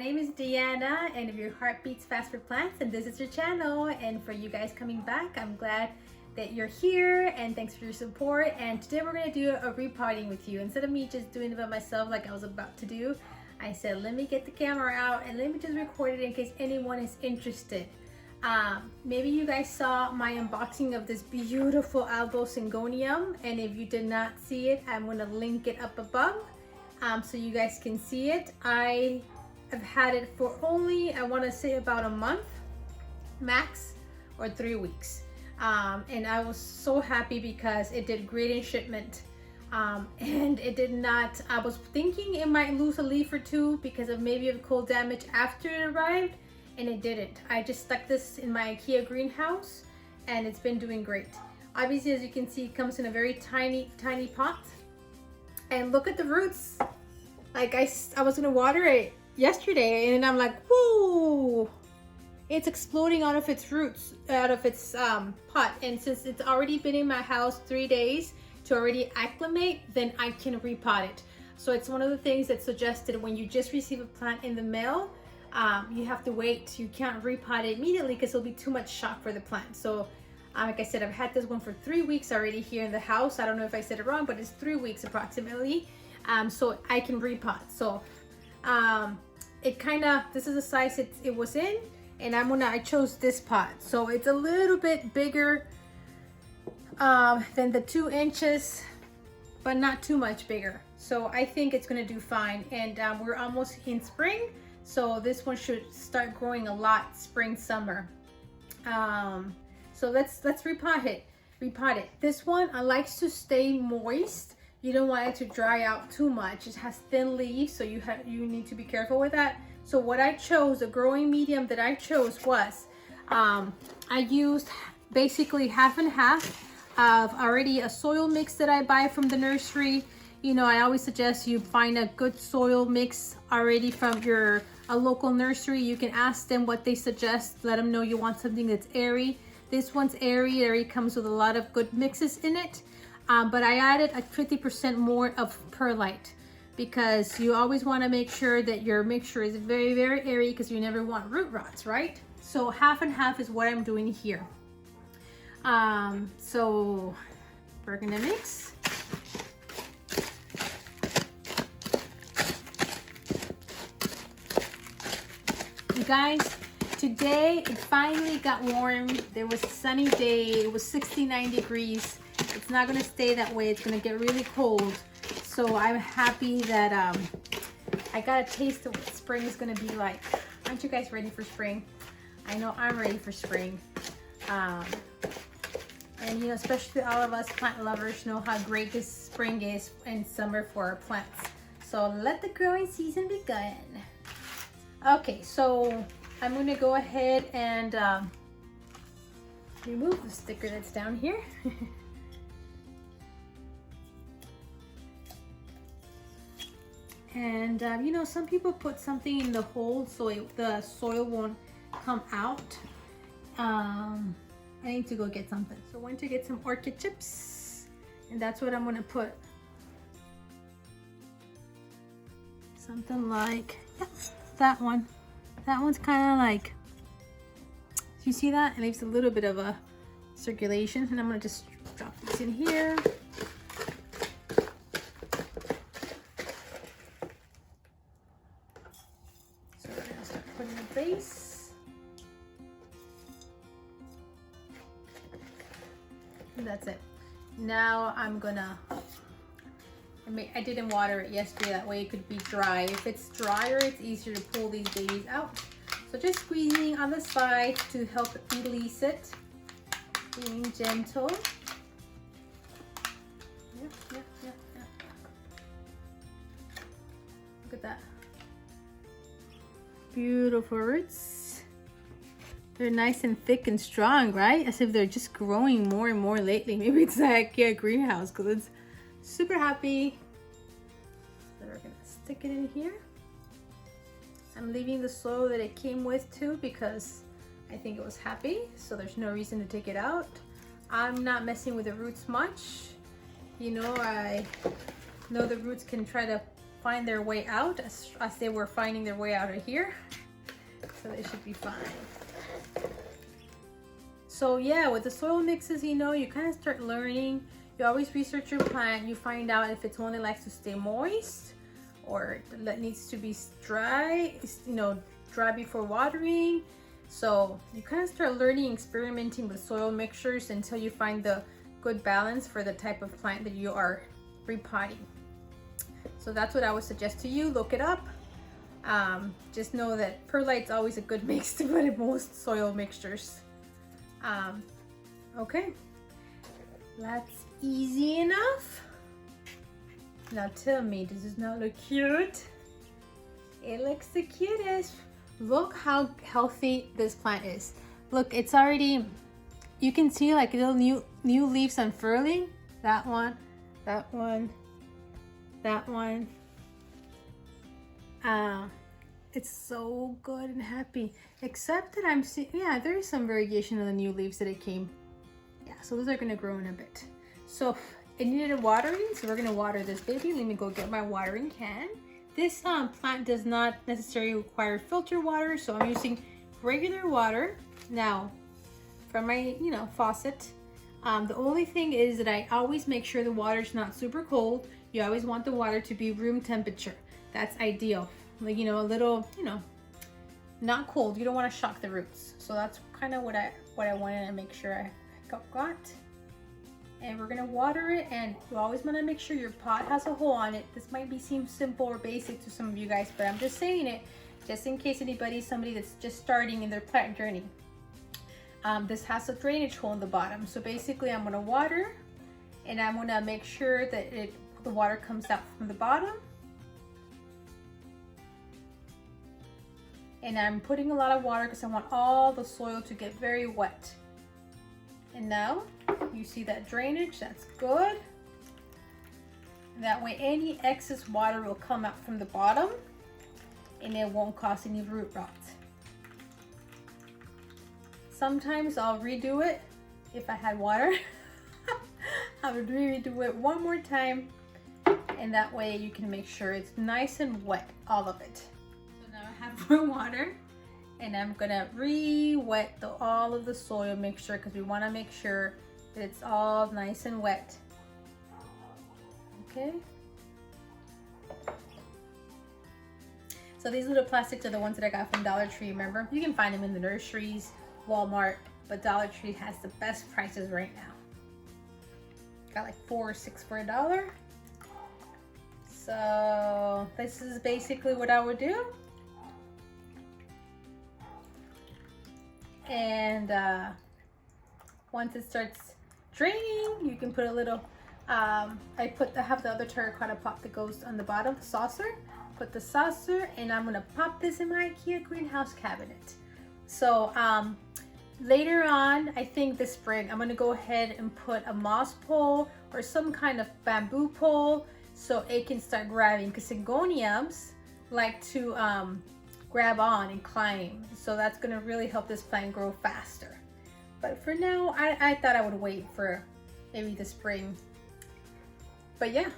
name is Deanna, and if your heart beats fast for plants, then this is your channel. And for you guys coming back, I'm glad that you're here, and thanks for your support. And today we're going to do a repotting with you. Instead of me just doing it by myself like I was about to do, I said let me get the camera out and let me just record it in case anyone is interested. Maybe you guys saw my unboxing of this beautiful Albo Syngonium, and if you did not see it, I'm going to link it up above so you guys can see it. I have had it for only, I want to say about a month max, or 3 weeks, and I was so happy because it did great in shipment, and it did not, I was thinking it might lose a leaf or two because of maybe of cold damage after it arrived, and it didn't. I just stuck this in my IKEA greenhouse and it's been doing great. Obviously, as you can see, it comes in a very tiny pot, and look at the roots. Like I was gonna water it yesterday and I'm like, whoa, it's exploding out of its roots, out of its pot. And since it's already been in my house 3 days to already acclimate, then I can repot it. So it's one of the things that's suggested when you just receive a plant in the mail. You have to wait. You can't repot it immediately because it'll be too much shock for the plant. So like I said, I've had this one for 3 weeks already here in the house. I don't know if I said it wrong, but it's 3 weeks approximately. So I can repot. So it kind of, this is the size it was in, and I chose this pot. So it's a little bit bigger than the 2 inches, but not too much bigger. So I think it's gonna do fine. And we're almost in spring, so this one should start growing a lot spring, summer. So let's repot it. This one likes to stay moist. You don't want it to dry out too much. It has thin leaves, so you need to be careful with that. So what I chose, the growing medium that I chose was, I used basically half and half of already a soil mix that I buy from the nursery. You know, I always suggest you find a good soil mix already from a local nursery. You can ask them what they suggest. Let them know you want something that's airy. This one's airy. It already comes with a lot of good mixes in it. But I added a 50% more of perlite because you always want to make sure that your mixture is very, very airy because you never want root rots, right? So half and half is what I'm doing here. So we're gonna mix. You guys, today it finally got warm. There was a sunny day. It was 69 degrees. It's not gonna stay that way. It's gonna get really cold. So I'm happy that I got a taste of what spring is gonna be like. Aren't you guys ready for spring? I know I'm ready for spring. And you know, especially all of us plant lovers know how great this spring is and summer for our plants. So let the growing season begin. Okay, so I'm gonna go ahead and remove the sticker that's down here. And you know, some people put something in the hole so the soil won't come out. I need to go get something. So I went to get some orchid chips, and that's what I'm gonna put. Something like, yeah, that one. That one's kind of like, you see that? It leaves a little bit of a circulation, and I'm gonna just drop these in here. So we're gonna start putting the base. And that's it. Now I'm gonna, I didn't water it yesterday, that way it could be dry. If it's drier, it's easier to pull these babies out. So just squeezing on the side to help release it. Being gentle. Yep. Look at that. Beautiful roots. They're nice and thick and strong, right? As if they're just growing more and more lately. Maybe it's the IKEA greenhouse because it's super happy. So we're gonna stick it in here. I'm leaving the soil that it came with too because I think it was happy, so there's no reason to take it out. I'm not messing with the roots much. You know, I know the roots can try to find their way out as they were finding their way out of here. So they should be fine. So yeah, with the soil mixes, you know, you kind of start learning. You always research your plant. You find out if it's one that likes to stay moist or that needs to be dry, you know, dry before watering. So you kind of start learning, experimenting with soil mixtures until you find the good balance for the type of plant that you are repotting. So that's what I would suggest to you. Look it up. Just know that perlite's always a good mix to put in most soil mixtures. Okay, that's easy enough. Now tell me, does this not look cute? It looks the cutest. Look how healthy this plant is. Look, it's already, you can see like little new leaves unfurling. That one, that one, that one. It's so good and happy, except that I'm seeing, yeah, there's some variegation of the new leaves that it came. Yeah, so those are gonna grow in a bit. So it needed watering, so we're gonna water this baby. Let me go get my watering can. This plant does not necessarily require filtered water, so I'm using regular water now from my, you know, faucet. The only thing is that I always make sure the water's not super cold. You always want the water to be room temperature. That's ideal. Like, you know, a little, you know, not cold. You don't want to shock the roots. So that's kind of what I wanted to make sure I got. And we're gonna water it, and you always want to make sure your pot has a hole on it. This might seem simple or basic to some of you guys, but I'm just saying it just in case somebody that's just starting in their plant journey. This has a drainage hole in the bottom. So basically I'm gonna water, and I'm gonna make sure that the water comes out from the bottom. And I'm putting a lot of water because I want all the soil to get very wet. And now you see that drainage, that's good. That way any excess water will come out from the bottom and it won't cause any root rot. Sometimes I'll redo it if I had water. I would redo it one more time, and that way you can make sure it's nice and wet, all of it. So now I have more water, and I'm gonna re-wet all of the soil mixture because we want to make sure that it's all nice and wet. Okay. So these little plastics are the ones that I got from Dollar Tree. Remember, you can find them in the nurseries, Walmart, but Dollar Tree has the best prices right now. Got like 4 or 6 for $1. So this is basically what I would do. And once it starts draining, you can put a little, I have the other terracotta pot that goes on the bottom, the saucer. Put the saucer, and I'm gonna pop this in my IKEA greenhouse cabinet. So later on, I think this spring, I'm gonna go ahead and put a moss pole or some kind of bamboo pole so it can start grabbing, because Syngoniums like to grab on and climb. So that's gonna really help this plant grow faster. But for now, I thought I would wait for maybe the spring. But yeah,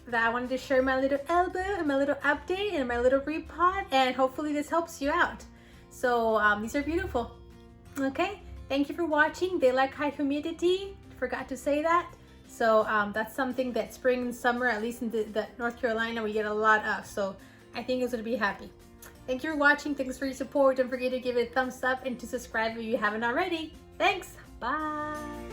that I wanted to share my little elbow and my little update and my little repot, and hopefully this helps you out. So these are beautiful. Okay, thank you for watching. They like high humidity, forgot to say that. So that's something that spring and summer, at least in the North Carolina, we get a lot of. So I think it's gonna be happy. Thank you for watching. Thanks for your support. Don't forget to give it a thumbs up and to subscribe if you haven't already. Thanks. Bye.